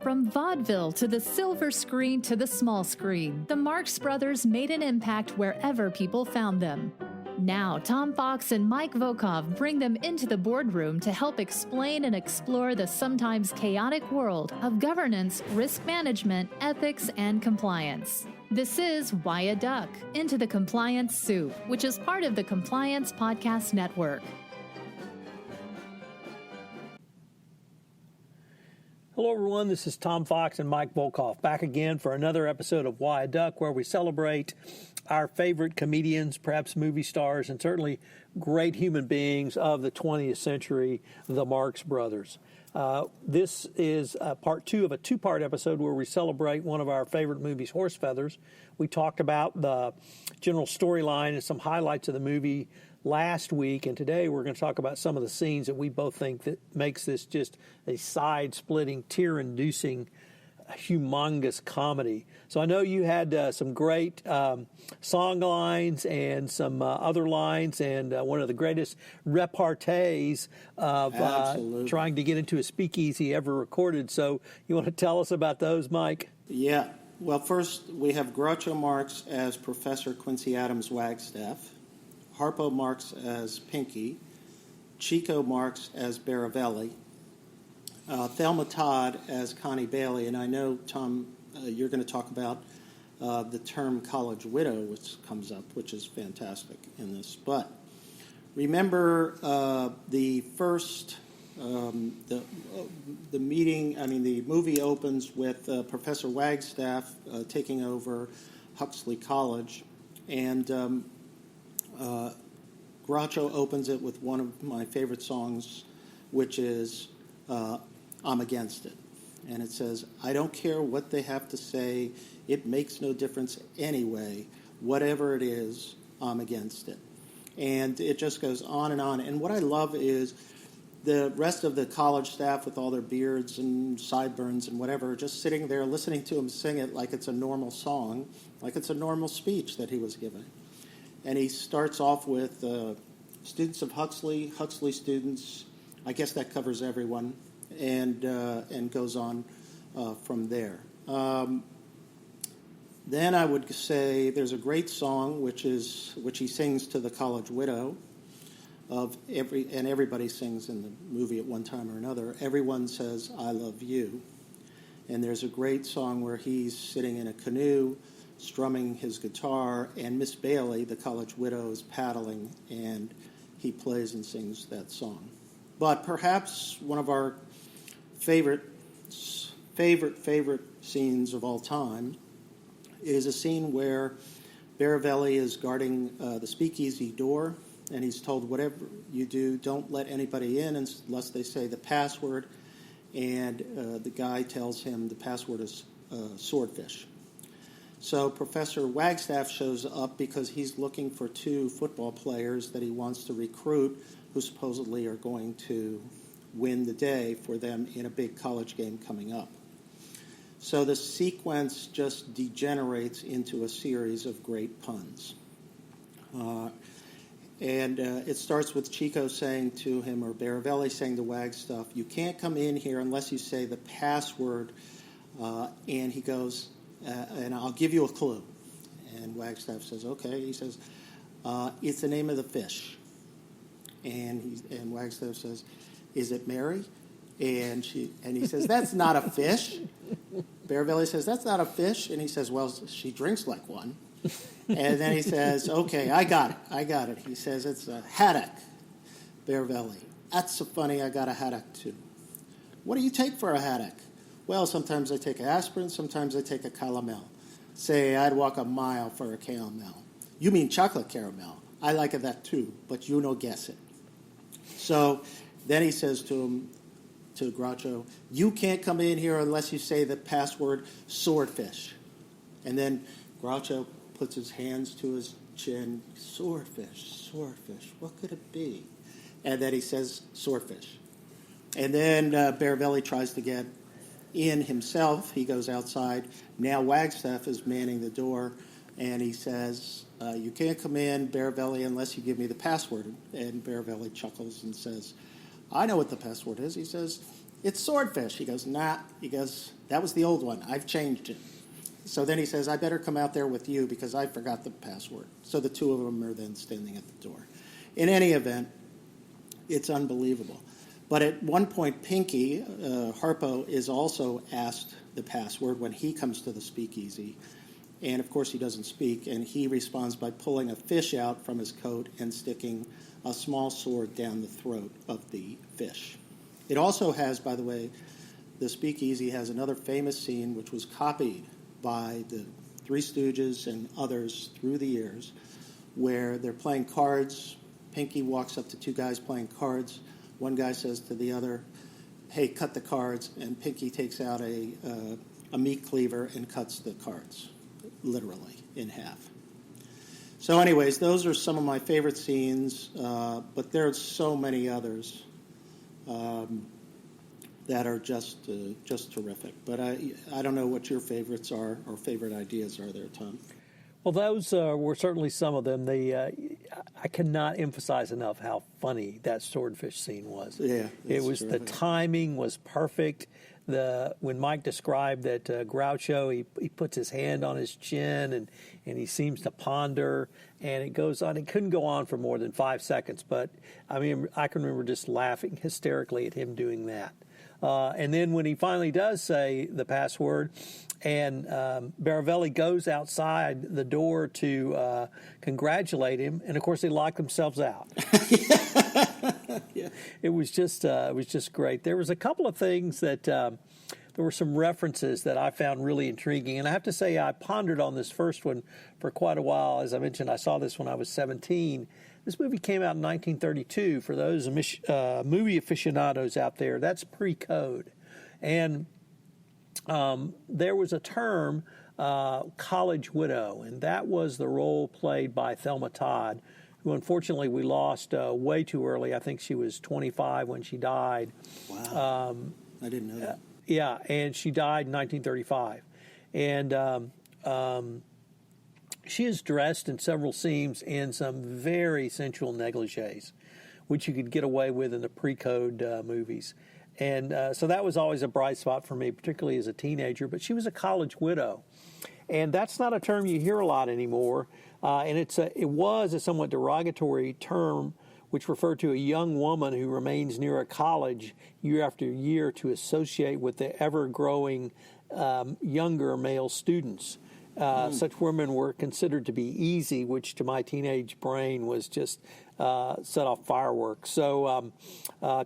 From vaudeville to the silver screen to the small screen, the Marx Brothers made an impact wherever people found them. Now, Tom Fox and Mike Volkov bring them into the boardroom to help explain and explore the sometimes chaotic world of governance, risk management, ethics, and compliance. This is Why a Duck? Into the Compliance Soup, which is part of the Compliance Podcast Network. Hello, everyone. This is Tom Fox and Mike Volkov back again for another episode of Why a Duck, where we celebrate our favorite comedians, perhaps movie stars, and certainly great human beings of the 20th century, the Marx Brothers. This is part two of a two-part episode where we celebrate one of our favorite movies, Horsefeathers. We talked about the general storyline and some highlights of the movie last week, and today we're going to talk about some of the scenes that we both think that makes this just a side-splitting, tear-inducing, humongous comedy. So I know you had some great song lines and some other lines, and one of the greatest repartees of trying to get into a speakeasy ever recorded. So you want to tell us about those, Mike? Yeah. Well, first we have Groucho Marx as Professor Quincy Adams Wagstaff, Harpo Marx as Pinky, Chico Marx as Baravelli, Thelma Todd as Connie Bailey, and I know, Tom, you're going to talk about the term college widow, which comes up, which is fantastic in this. But remember the first, the meeting, the movie opens with Professor Wagstaff taking over Huxley College, and Groucho opens it with one of my favorite songs, which is I'm Against It. And it says, I don't care what they have to say. It makes no difference anyway. Whatever it is, I'm against it. And it just goes on. And what I love is the rest of the college staff with all their beards and sideburns and whatever, just sitting there listening to him sing it like it's a normal song, like it's a normal speech that he was giving. And he starts off with students of Huxley, Huxley students. I guess that covers everyone, and goes on from there. Then I would say there's a great song which he sings to the college widow. And everybody sings in the movie at one time or another. Everyone says, I love you. And there's a great song where he's sitting in a canoe, strumming his guitar, and Miss Bailey, the college widow, is paddling, and he plays and sings that song. But perhaps one of our favorite scenes of all time is a scene where Baravelli is guarding the speakeasy door, and he's told, whatever you do, don't let anybody in unless they say the password, and the guy tells him the password is swordfish. So Professor Wagstaff shows up because he's looking for two football players that he wants to recruit who supposedly are going to win the day for them in a big college game coming up. So the sequence just degenerates into a series of great puns. And it starts with Chico saying to him, or Baravelli saying to Wagstaff, you can't come in here unless you say the password. And he goes, and I'll give you a clue. And Wagstaff says, okay. He says, it's the name of the fish. And Wagstaff says, is it Mary? And he says, that's not a fish. Baravelli says, that's not a fish. And he says, well, she drinks like one. And then he says, okay, I got it. He says, it's a haddock. Baravelli, that's so funny, I got a haddock too. What do you take for a haddock? Well, sometimes I take aspirin, sometimes I take a caramel. Say, I'd walk a mile for a caramel. You mean chocolate caramel. I like it that too, but you no guess it. So then he says to Groucho, you can't come in here unless you say the password swordfish. And then Groucho puts his hands to his chin, swordfish, what could it be? And then he says swordfish. And then Baravelli tries to get in himself. He goes outside. Now Wagstaff is manning the door, and he says, you can't come in, Baravelli, unless you give me the password. And Baravelli chuckles and says, I know what the password is. He says, It's swordfish. He goes, nah. He goes, that was the old one. I've changed it. So then he says, I better come out there with you because I forgot the password. So the two of them are then standing at the door. In any event, it's unbelievable. But at one point, Pinky, Harpo, is also asked the password when he comes to the speakeasy. And, of course, he doesn't speak, and he responds by pulling a fish out from his coat and sticking a small sword down the throat of the fish. It also has, by the way, the speakeasy has another famous scene which was copied by the Three Stooges and others through the years, where they're playing cards. Pinky walks up to two guys playing cards. One guy says to the other, hey, cut the cards, and Pinky takes out a meat cleaver and cuts the cards, literally, in half. So anyways, those are some of my favorite scenes, but there's so many others that are just terrific. But I don't know what your favorites are or favorite ideas are there, Tom. Well, those were certainly some of them. I cannot emphasize enough how funny that swordfish scene was. Yeah, it was terrific. The timing was perfect. When Mike described that Groucho, he puts his hand on his chin and he seems to ponder, and it goes on. It couldn't go on for more than 5 seconds, but I mean, I can remember just laughing hysterically at him doing that. And then when he finally does say the password, and Baravelli goes outside the door to congratulate him, and of course they lock themselves out. Yeah. It was just great. There was a couple of things that there were some references that I found really intriguing, and I have to say I pondered on this first one for quite a while. As I mentioned, I saw this when I was 17. This movie came out in 1932. For those movie aficionados out there, that's pre-code. And there was a term, college widow, and that was the role played by Thelma Todd, who unfortunately we lost way too early. I think she was 25 when she died. Wow. I didn't know that. Yeah, and she died in 1935. And she is dressed in several scenes in some very sensual negligees, which you could get away with in the pre-code movies. And so that was always a bright spot for me, particularly as a teenager. But she was a college widow. And that's not a term you hear a lot anymore. And it was a somewhat derogatory term which referred to a young woman who remains near a college year after year to associate with the ever-growing younger male students. Such women were considered to be easy, which to my teenage brain was just set off fireworks. So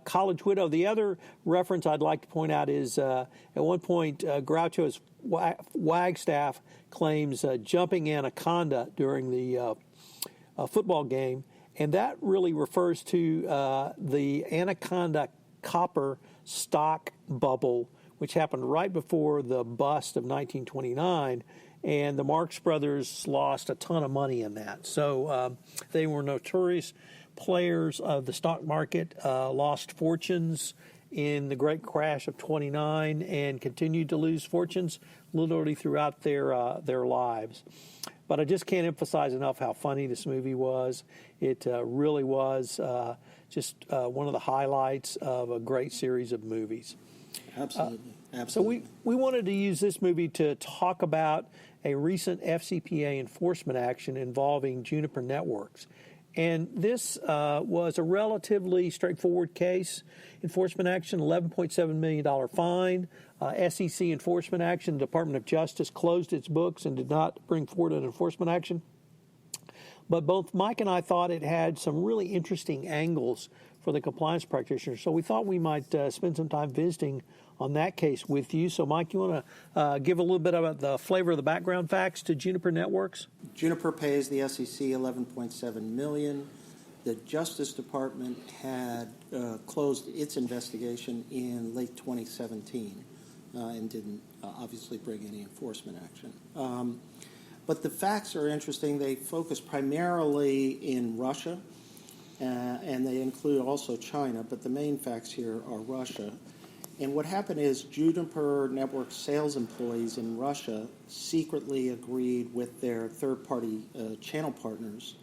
college widow. The other reference I'd like to point out is at one point Groucho's Wagstaff claims jumping anaconda during the football game, and that really refers to the anaconda copper stock bubble, which happened right before the bust of 1929. And the Marx Brothers lost a ton of money in that. So they were notorious players of the stock market, lost fortunes in the great crash of 29, and continued to lose fortunes literally throughout their lives. But I just can't emphasize enough how funny this movie was. It really was just one of the highlights of a great series of movies. Absolutely. So we wanted to use this movie to talk about a recent FCPA enforcement action involving Juniper Networks. And this was a relatively straightforward case. Enforcement action, $11.7 million fine. SEC enforcement action, the Department of Justice closed its books and did not bring forward an enforcement action. But both Mike and I thought it had some really interesting angles for the compliance practitioner. So we thought we might spend some time visiting on that case with you. So, Mike, you want to give a little bit about the flavor of the background facts to Juniper Networks? Juniper pays the SEC $11.7 million. The Justice Department had closed its investigation in late 2017 and didn't obviously bring any enforcement action. But the facts are interesting. They focus primarily in Russia, and they include also China, but the main facts here are Russia. And what happened is Juniper Network sales employees in Russia secretly agreed with their third-party channel partners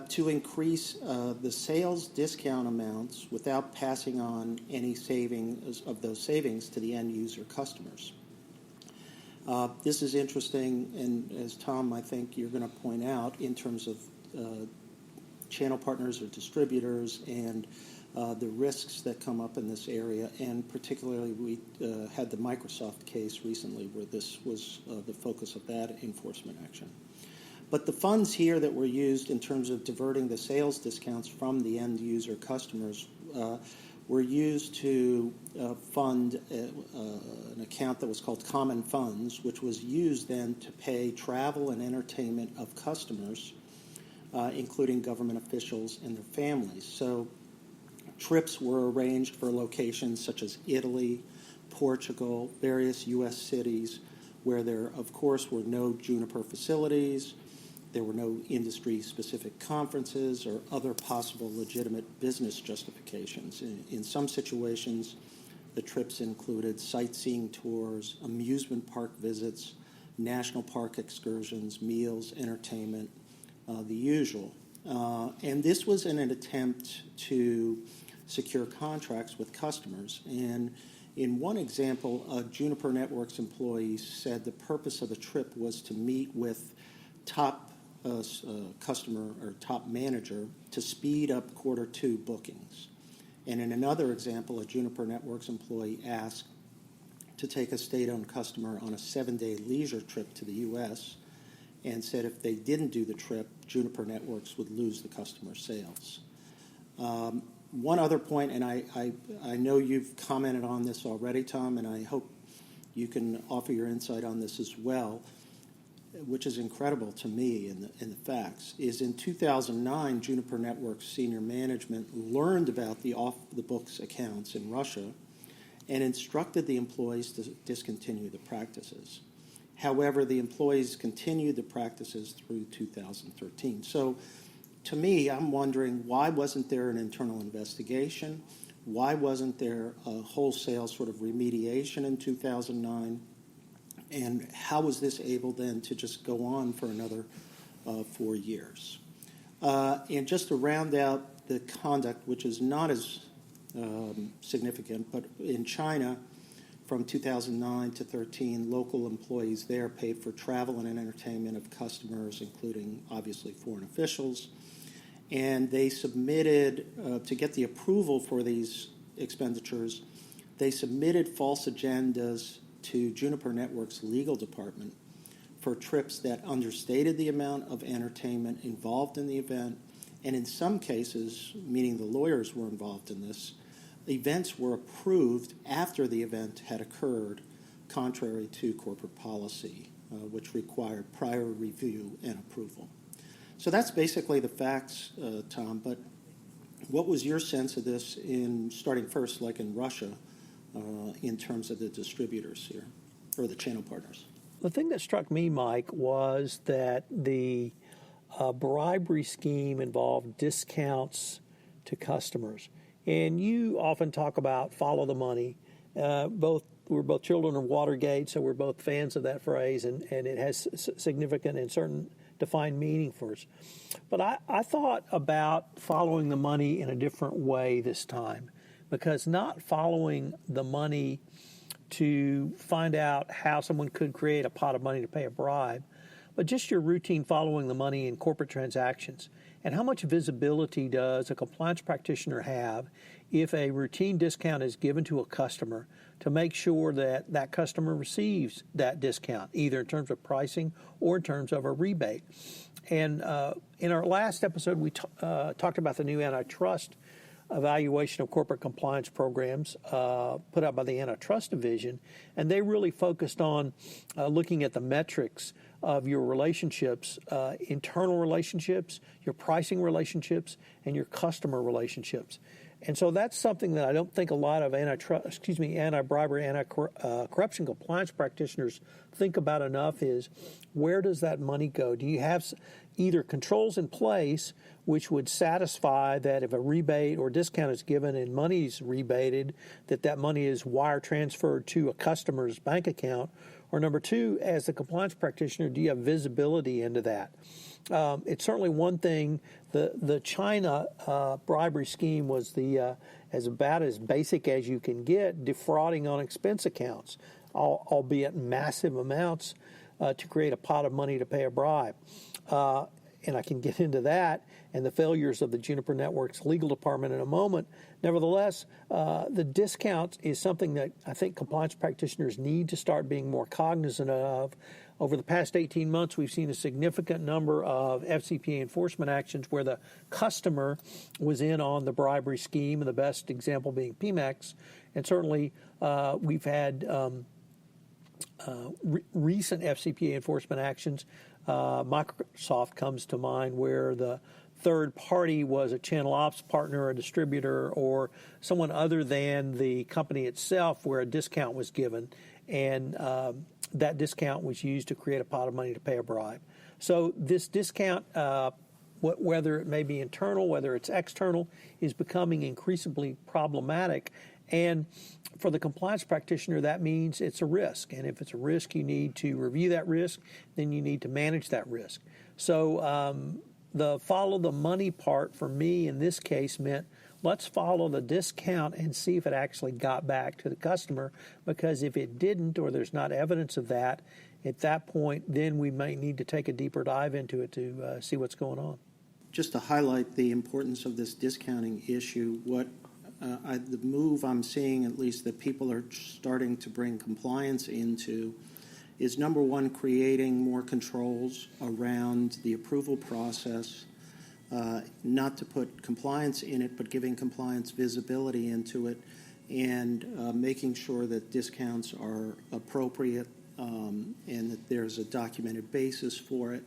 to increase the sales discount amounts without passing on any savings of those savings to the end user customers. This is interesting, and as Tom, I think you're going to point out, in terms of channel partners or distributors and the risks that come up in this area, and particularly we had the Microsoft case recently where this was the focus of that enforcement action. But the funds here that were used in terms of diverting the sales discounts from the end user customers were used to fund an account that was called Common Funds, which was used then to pay travel and entertainment of customers, including government officials and their families. So trips were arranged for locations such as Italy, Portugal, various U.S. cities, where there, of course, were no Juniper facilities. There were no industry-specific conferences or other possible legitimate business justifications. In some situations, the trips included sightseeing tours, amusement park visits, national park excursions, meals, entertainment, the usual. And this was in an attempt to secure contracts with customers. And in one example, a Juniper Networks employee said the purpose of the trip was to meet with top customer or top manager to speed up Q2 bookings. And in another example, a Juniper Networks employee asked to take a state-owned customer on a 7-day leisure trip to the U.S. and said if they didn't do the trip, Juniper Networks would lose the customer sales. One other point, and I know you've commented on this already, Tom, and I hope you can offer your insight on this as well, which is incredible to me in the facts, is in 2009, Juniper Networks senior management learned about the off-the-books accounts in Russia and instructed the employees to discontinue the practices. However, the employees continued the practices through 2013. So, to me, I'm wondering, why wasn't there an internal investigation? Why wasn't there a wholesale sort of remediation in 2009? And how was this able then to just go on for another 4 years? And just to round out the conduct, which is not as significant, but in China, from 2009 to 13, local employees there paid for travel and entertainment of customers, including, obviously, foreign officials. And they submitted, to get the approval for these expenditures, they submitted false agendas to Juniper Networks' legal department for trips that understated the amount of entertainment involved in the event, and in some cases, meaning the lawyers were involved in this, events were approved after the event had occurred, contrary to corporate policy, which required prior review and approval. So that's basically the facts, Tom, but what was your sense of this in starting first, like in Russia, in terms of the distributors here, or the channel partners? The thing that struck me, Mike, was that the bribery scheme involved discounts to customers. And you often talk about follow the money. We're both children of Watergate, so we're both fans of that phrase, and it has significant and certain defined meaning for us. But I thought about following the money in a different way this time, because not following the money to find out how someone could create a pot of money to pay a bribe, but just your routine following the money in corporate transactions. And how much visibility does a compliance practitioner have if a routine discount is given to a customer to make sure that that customer receives that discount, either in terms of pricing or in terms of a rebate? And in our last episode, we talked about the new antitrust evaluation of corporate compliance programs put out by the Antitrust Division, and they really focused on looking at the metrics of your relationships, internal relationships, your pricing relationships, and your customer relationships. And so that's something that I don't think a lot of anti-bribery, anti-corruption compliance practitioners think about enough, is where does that money go? Do you have, either controls in place which would satisfy that if a rebate or discount is given and money is rebated, that money is wire transferred to a customer's bank account, or number two, as the compliance practitioner, do you have visibility into that? It's certainly one thing. The China bribery scheme was as about as basic as you can get, defrauding on expense accounts, albeit massive amounts to create a pot of money to pay a bribe. And I can get into that and the failures of the Juniper Networks legal department in a moment. Nevertheless, the discount is something that I think compliance practitioners need to start being more cognizant of. Over the past 18 months, we've seen a significant number of FCPA enforcement actions where the customer was in on the bribery scheme, and the best example being Pemex. And certainly we've had recent FCPA enforcement actions. Microsoft comes to mind, where the third party was a channel ops partner, or a distributor, or someone other than the company itself, where a discount was given, and that discount was used to create a pot of money to pay a bribe. So this discount, whether it may be internal, whether it's external, is becoming increasingly problematic. And for the compliance practitioner, that means it's a risk. And if it's a risk, you need to review that risk. Then you need to manage that risk. So the follow the money part for me in this case meant let's follow the discount and see if it actually got back to the customer. Because if it didn't, or there's not evidence of that, at that point, then we might need to take a deeper dive into it to see what's going on. Just to highlight the importance of this discounting issue, the move I'm seeing, at least, that people are starting to bring compliance into is, number one, creating more controls around the approval process, not to put compliance in it, but giving compliance visibility into it, and making sure that discounts are appropriate and that there's a documented basis for it,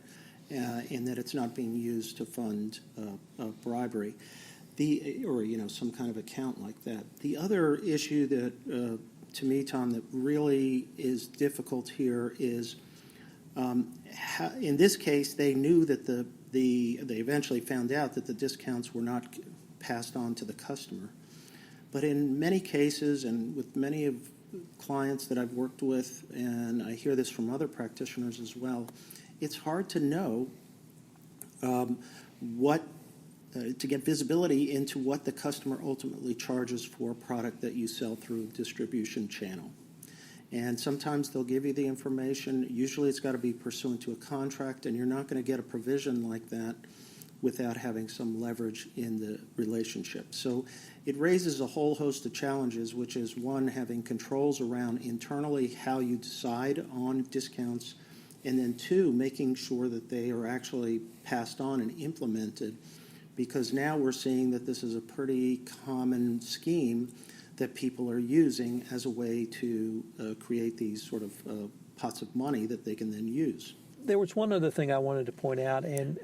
and that it's not being used to fund bribery. Or some kind of account like that. The other issue that, to me, Tom, that really is difficult here is, in this case, they knew that they eventually found out that the discounts were not passed on to the customer. But in many cases, and with many of clients that I've worked with, and I hear this from other practitioners as well, it's hard to know to get visibility into what the customer ultimately charges for a product that you sell through a distribution channel. And sometimes they'll give you the information. Usually it's got to be pursuant to a contract, and you're not going to get a provision like that without having some leverage in the relationship. So it raises a whole host of challenges, which is, one, having controls around internally how you decide on discounts, and then two, making sure that they are actually passed on and implemented, because now we're seeing that this is a pretty common scheme that people are using as a way to create these sort of pots of money that they can then use. There was one other thing I wanted to point out, and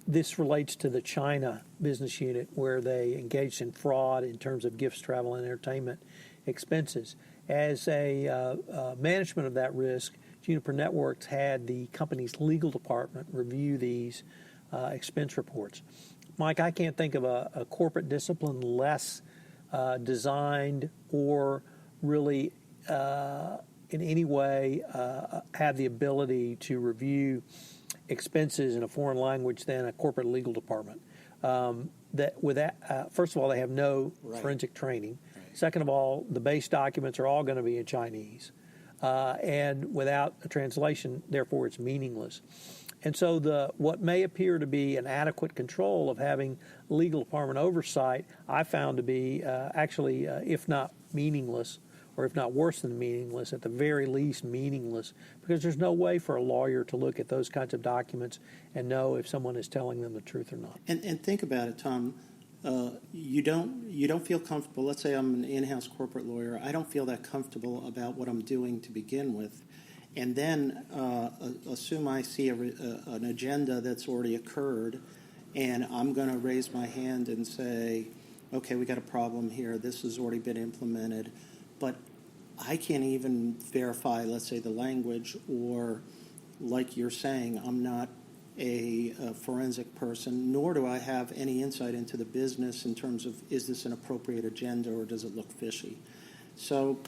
this relates to the China business unit, where they engaged in fraud in terms of gifts, travel, and entertainment expenses. As a management of that risk, Juniper Networks had the company's legal department review these expense reports. Mike, I can't think of a corporate discipline less designed or really in any way have the ability to review expenses in a foreign language than a corporate legal department. First of all, they have no forensic training. Right. Second of all, the base documents are all going to be in Chinese. And without a translation, therefore, it's meaningless. And so what may appear to be an adequate control of having legal department oversight, I found to be actually, if not meaningless, or if not worse than meaningless, at the very least meaningless, because there's no way for a lawyer to look at those kinds of documents and know if someone is telling them the truth or not. And think about it, Tom. You don't feel comfortable. Let's say I'm an in-house corporate lawyer. I don't feel that comfortable about what I'm doing to begin with. And then assume I see an agenda that's already occurred, and I'm going to raise my hand and say, okay, we got a problem here. This has already been implemented. But I can't even verify, let's say, the language, or like you're saying, I'm not a forensic person, nor do I have any insight into the business in terms of, is this an appropriate agenda or does it look fishy? So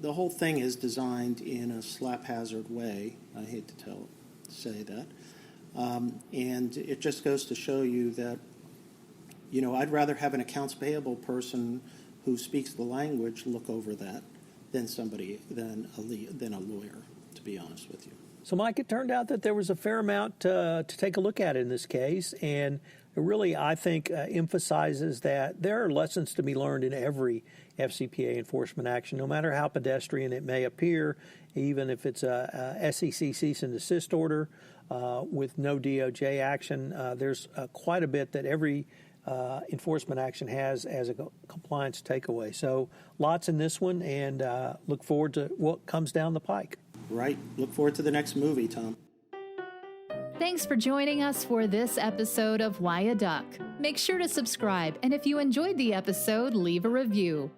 the whole thing is designed in a slap-hazard way. I hate to say that. And it just goes to show you that, I'd rather have an accounts payable person who speaks the language look over that than a lawyer, to be honest with you. So, Mike, it turned out that there was a fair amount to take a look at in this case, and it really, I think, emphasizes that there are lessons to be learned in every FCPA enforcement action, no matter how pedestrian it may appear, even if it's a SEC cease and desist order with no DOJ action. There's quite a bit that every enforcement action has as a compliance takeaway. So lots in this one, and look forward to what comes down the pike. Right. Look forward to the next movie, Tom. Thanks for joining us for this episode of Why a Duck. Make sure to subscribe, and if you enjoyed the episode, leave a review.